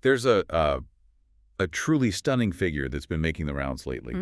There's a truly stunning figure that's been making the rounds lately.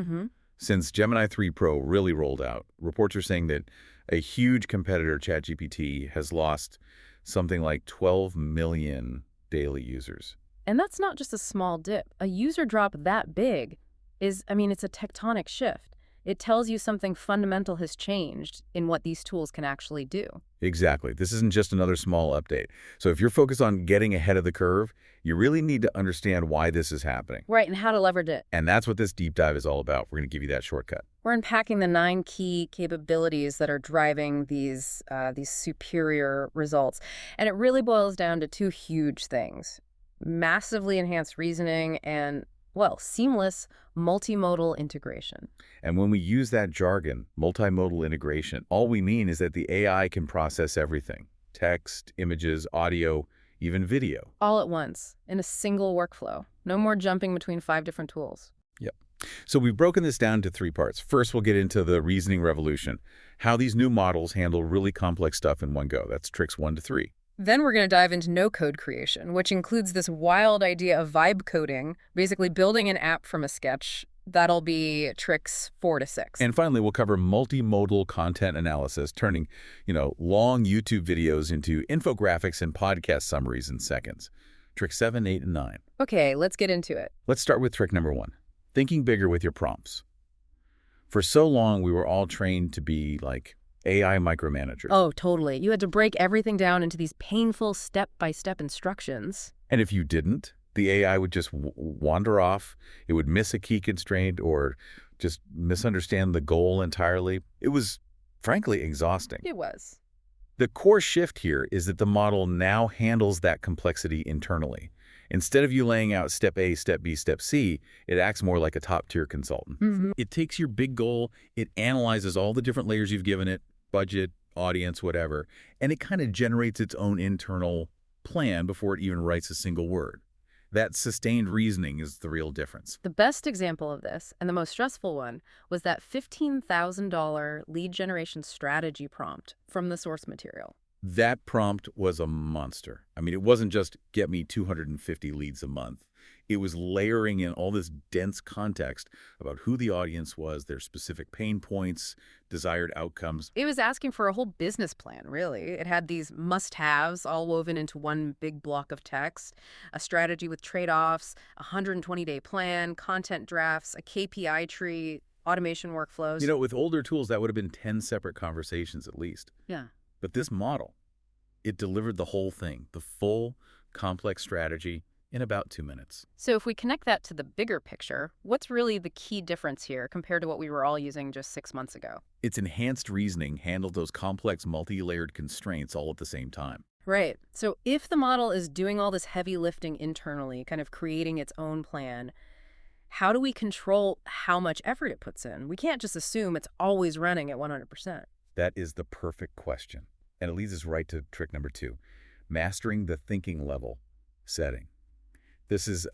Since Gemini 3 Pro really rolled out, reports are saying that a huge competitor, ChatGPT, has lost something like 12 million daily users. And that's not just a small dip. A user drop that big it's a tectonic shift. It tells you something fundamental has changed in what these tools can actually do. Exactly. This isn't just another small update. So if you're focused on getting ahead of the curve, you really need to understand why this is happening. Right, and how to leverage it. And that's what this deep dive is all about. We're going to give you that shortcut. We're unpacking the 9 key capabilities that are driving these superior results. And it really boils down to 2 huge things: massively enhanced reasoning and, well, seamless multimodal integration. And when we use that jargon, multimodal integration, all we mean is that the AI can process everything: text, images, audio, even video. All at once, in a single workflow. No more jumping between 5 different tools. Yep. So we've broken this down to 3 parts. First, we'll get into the reasoning revolution, how these new models handle really complex stuff in one go. That's tricks 1 to 3. Then we're going to dive into no-code creation, which includes this wild idea of vibe coding, basically building an app from a sketch. That'll be tricks 4 to 6. And finally, we'll cover multimodal content analysis, turning, long YouTube videos into infographics and podcast summaries in seconds. Tricks 7, 8, and 9. Okay, let's get into it. Let's start with trick number 1, thinking bigger with your prompts. For so long, we were all trained to be like AI micromanagers. Oh, totally. You had to break everything down into these painful step-by-step instructions. And if you didn't, the AI would just wander off. It would miss a key constraint or just misunderstand the goal entirely. It was, frankly, exhausting. It was. The core shift here is that the model now handles that complexity internally. Instead of you laying out step A, step B, step C, it acts more like a top-tier consultant. It takes your big goal, it analyzes all the different layers you've given it, budget, audience, whatever, and it kind of generates its own internal plan before it even writes a single word. That sustained reasoning is the real difference. The best example of this, and the most stressful one, was that $15,000 lead generation strategy prompt from the source material. That prompt was a monster. I mean, it wasn't just get me 250 leads a month. It was layering in all this dense context about who the audience was, their specific pain points, desired outcomes. It was asking for a whole business plan, really. It had these must-haves all woven into one big block of text, a strategy with trade-offs, a 120-day plan, content drafts, a KPI tree, automation workflows. With older tools, that would have been 10 separate conversations at least. Yeah. But this model, it delivered the whole thing, the full, complex strategy, in about 2 minutes. So if we connect that to the bigger picture, what's really the key difference here compared to what we were all using just 6 months ago? Its enhanced reasoning handled those complex multi-layered constraints all at the same time. Right. So if the model is doing all this heavy lifting internally, kind of creating its own plan, how do we control how much effort it puts in? We can't just assume it's always running at 100%. That is the perfect question. And it leads us right to trick number 2, mastering the thinking level setting. This is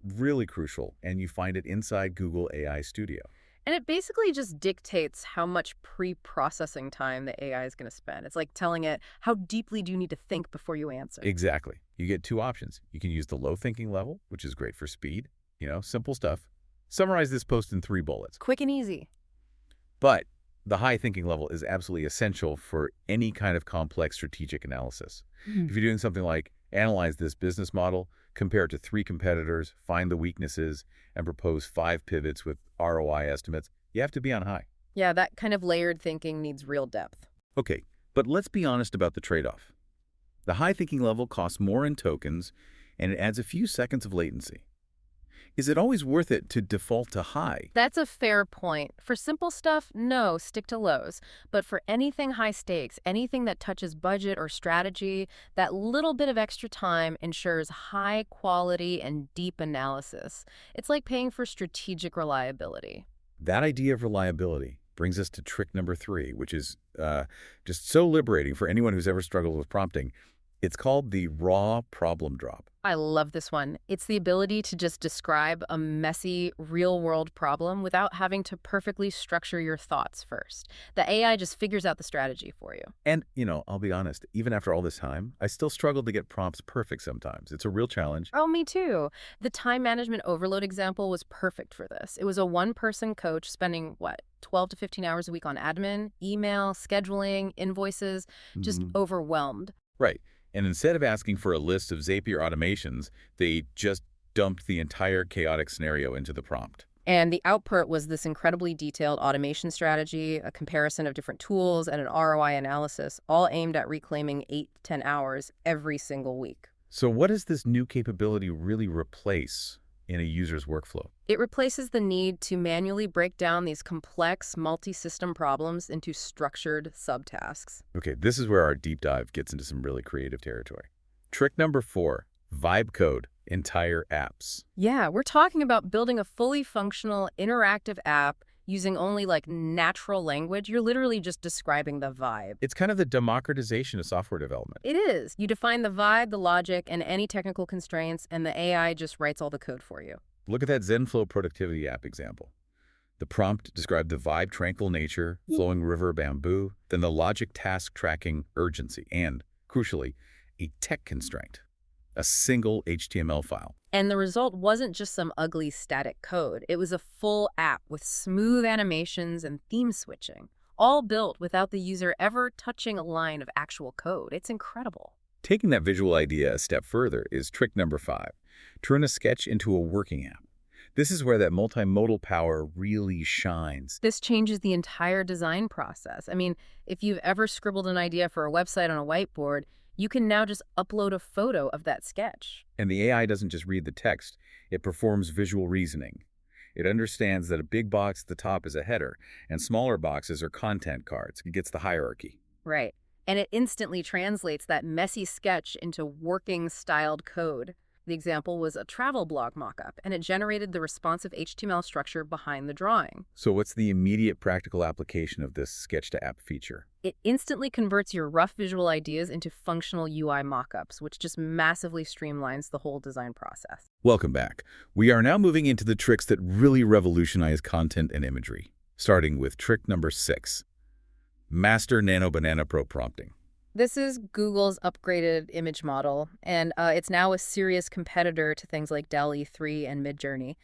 really crucial, and you find it inside Google AI Studio. And it basically just dictates how much pre-processing time the AI is going to spend. It's like telling it, how deeply do you need to think before you answer? Exactly. You get 2 options. You can use the low thinking level, which is great for speed, simple stuff. Summarize this post in 3 bullets. Quick and easy. But the high thinking level is absolutely essential for any kind of complex strategic analysis. If you're doing something like analyze this business model, compare it to 3 competitors, find the weaknesses, and propose 5 pivots with ROI estimates, you have to be on high. Yeah, that kind of layered thinking needs real depth. Okay, but let's be honest about the trade-off. The high thinking level costs more in tokens, and it adds a few seconds of latency. Is it always worth it to default to high? That's a fair point. For simple stuff, no, stick to lows. But for anything high stakes, anything that touches budget or strategy, that little bit of extra time ensures high quality and deep analysis. It's like paying for strategic reliability. That idea of reliability brings us to trick number 3, which is just so liberating for anyone who's ever struggled with prompting. It's called the raw problem drop. I love this one. It's the ability to just describe a messy, real-world problem without having to perfectly structure your thoughts first. The AI just figures out the strategy for you. And, I'll be honest, even after all this time, I still struggle to get prompts perfect sometimes. It's a real challenge. Oh, me too. The time management overload example was perfect for this. It was a one-person coach spending, 12 to 15 hours a week on admin, email, scheduling, invoices, just Mhm. overwhelmed. Right. And instead of asking for a list of Zapier automations, they just dumped the entire chaotic scenario into the prompt. And the output was this incredibly detailed automation strategy, a comparison of different tools, and an ROI analysis, all aimed at reclaiming 8 to 10 hours every single week. So what does this new capability really replace in a user's workflow? It replaces the need to manually break down these complex multi-system problems into structured subtasks. Okay, this is where our deep dive gets into some really creative territory. Trick number 4, vibe code entire apps. Yeah, we're talking about building a fully functional, interactive app using only natural language. You're literally just describing the vibe. It's kind of the democratization of software development. It is. You define the vibe, the logic, and any technical constraints, and the AI just writes all the code for you. Look at that ZenFlow productivity app example. The prompt described the vibe tranquil nature, flowing river bamboo, then the logic task tracking urgency, and, crucially, a tech constraint, a single HTML file. And the result wasn't just some ugly static code. It was a full app with smooth animations and theme switching, all built without the user ever touching a line of actual code. It's incredible. Taking that visual idea a step further is trick number 5. Turn a sketch into a working app. This is where that multimodal power really shines. This changes the entire design process. I mean, if you've ever scribbled an idea for a website on a whiteboard, you can now just upload a photo of that sketch. And the AI doesn't just read the text, it performs visual reasoning. It understands that a big box at the top is a header, and smaller boxes are content cards. It gets the hierarchy. Right. And it instantly translates that messy sketch into working styled code. The example was a travel blog mockup, and it generated the responsive HTML structure behind the drawing. So what's the immediate practical application of this sketch-to-app feature? It instantly converts your rough visual ideas into functional UI mockups, which just massively streamlines the whole design process. Welcome back. We are now moving into the tricks that really revolutionize content and imagery, starting with trick number 6, Master Nano Banana Pro prompting. This is Google's upgraded image model, and it's now a serious competitor to things like DALL-E 3 and Midjourney.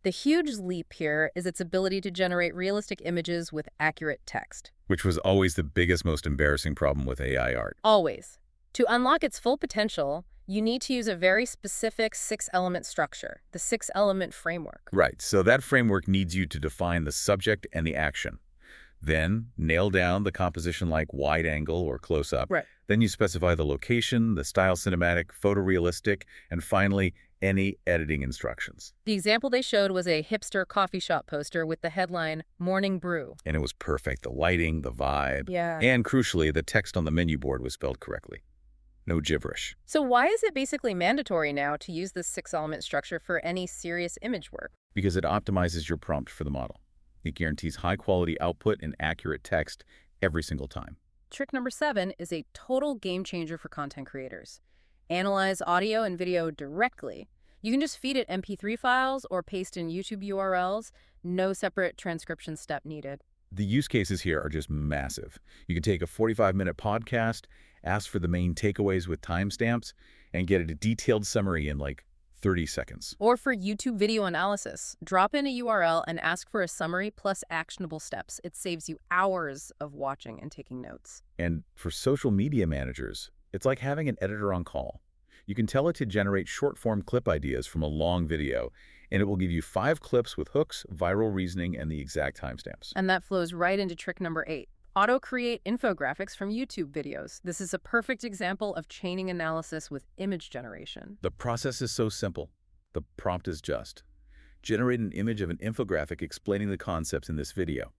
The huge leap here is its ability to generate realistic images with accurate text. Which was always the biggest, most embarrassing problem with AI art. Always. To unlock its full potential, you need to use a very specific 6-element structure, the 6-element framework. Right, so that framework needs you to define the subject and the action. Then nail down the composition like wide angle or close-up. Right. Then you specify the location, the style cinematic, photorealistic, and finally, any editing instructions. The example they showed was a hipster coffee shop poster with the headline, Morning Brew. And it was perfect. The lighting, the vibe. Yeah. And crucially, the text on the menu board was spelled correctly. No gibberish. So why is it basically mandatory now to use this 6-element structure for any serious image work? Because it optimizes your prompt for the model. It guarantees high-quality output and accurate text every single time. Trick number 7 is a total game changer for content creators. Analyze audio and video directly. You can just feed it MP3 files or paste in YouTube URLs. No separate transcription step needed. The use cases here are just massive. You can take a 45-minute podcast, ask for the main takeaways with timestamps, and get a detailed summary in 30 seconds. Or for YouTube video analysis, drop in a URL and ask for a summary plus actionable steps. It saves you hours of watching and taking notes. And for social media managers, it's like having an editor on call. You can tell it to generate short-form clip ideas from a long video, and it will give you 5 clips with hooks, viral reasoning, and the exact timestamps. And that flows right into trick number 8. Auto-create infographics from YouTube videos. This is a perfect example of chaining analysis with image generation. The process is so simple. The prompt is just generate an image of an infographic explaining the concepts in this video.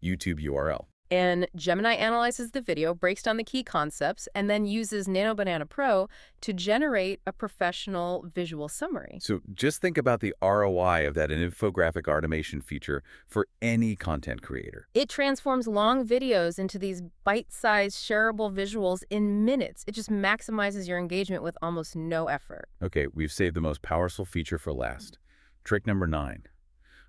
YouTube URL. And Gemini analyzes the video, breaks down the key concepts, and then uses Nano Banana Pro to generate a professional visual summary. So just think about the ROI of that infographic automation feature for any content creator. It transforms long videos into these bite-sized, shareable visuals in minutes. It just maximizes your engagement with almost no effort. Okay, we've saved the most powerful feature for last. Trick number 9,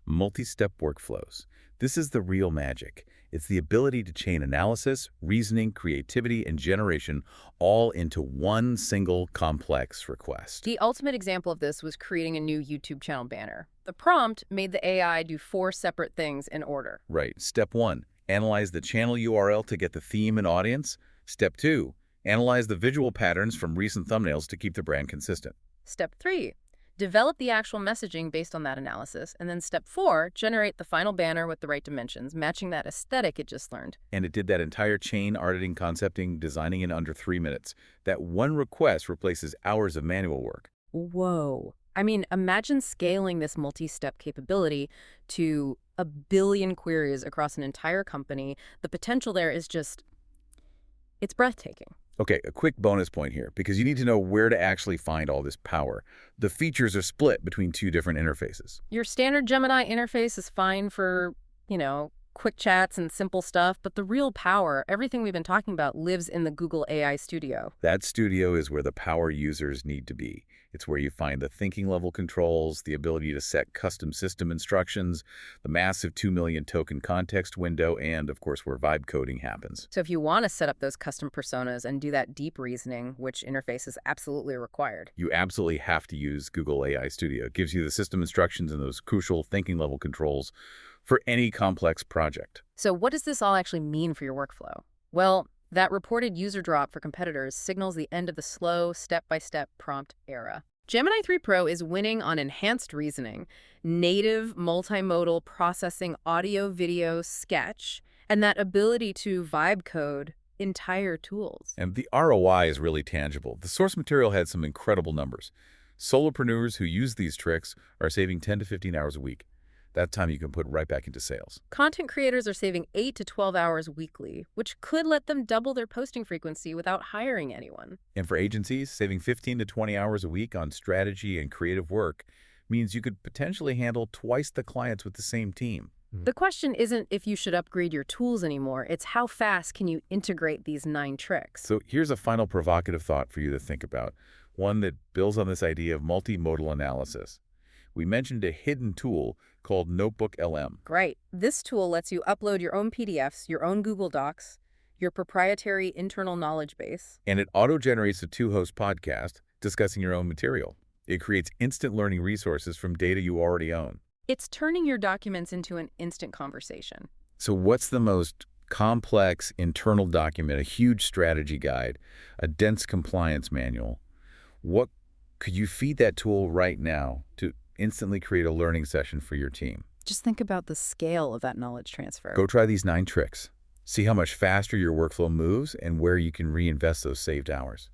multi-step workflows. This is the real magic. It's the ability to chain analysis, reasoning, creativity, and generation all into one single complex request. The ultimate example of this was creating a new YouTube channel banner. The prompt made the AI do 4 separate things in order. Right. Step 1, analyze the channel URL to get the theme and audience. Step 2, analyze the visual patterns from recent thumbnails to keep the brand consistent. Step 3, develop the actual messaging based on that analysis. And then step 4, generate the final banner with the right dimensions, matching that aesthetic it just learned. And it did that entire chain, editing, concepting, designing in under 3 minutes. That one request replaces hours of manual work. Whoa. I mean, imagine scaling this multi-step capability to 1 billion queries across an entire company. The potential there is just, it's breathtaking. Okay, a quick bonus point here, because you need to know where to actually find all this power. The features are split between 2 different interfaces. Your standard Gemini interface is fine for, quick chats and simple stuff, but the real power, everything we've been talking about, lives in the Google AI Studio. That studio is where the power users need to be. It's where you find the thinking level controls, the ability to set custom system instructions, the massive 2 million token context window, and of course where vibe coding happens. So if you want to set up those custom personas and do that deep reasoning, which interface is absolutely required, You absolutely have to use Google AI Studio. It gives you the system instructions and those crucial thinking level controls for any complex project. So what does this all actually mean for your workflow? Well, that reported user drop for competitors signals the end of the slow, step-by-step prompt era. Gemini 3 Pro is winning on enhanced reasoning, native multimodal processing audio, video, sketch, and that ability to vibe code entire tools. And the ROI is really tangible. The source material had some incredible numbers. Solopreneurs who use these tricks are saving 10 to 15 hours a week. That time you can put right back into sales. Content creators are saving 8 to 12 hours weekly, which could let them double their posting frequency without hiring anyone. And for agencies, saving 15 to 20 hours a week on strategy and creative work means you could potentially handle twice the clients with the same team. The question isn't if you should upgrade your tools anymore, it's how fast can you integrate these 9 tricks. So here's a final provocative thought for you to think about, one that builds on this idea of multimodal analysis. We mentioned a hidden tool called Notebook LM. Great. This tool lets you upload your own PDFs, your own Google Docs, your proprietary internal knowledge base. And it auto-generates a 2-host podcast discussing your own material. It creates instant learning resources from data you already own. It's turning your documents into an instant conversation. So what's the most complex internal document, a huge strategy guide, a dense compliance manual? What could you feed that tool right now to instantly create a learning session for your team? Just think about the scale of that knowledge transfer. Go try these 9 tricks. See how much faster your workflow moves and where you can reinvest those saved hours.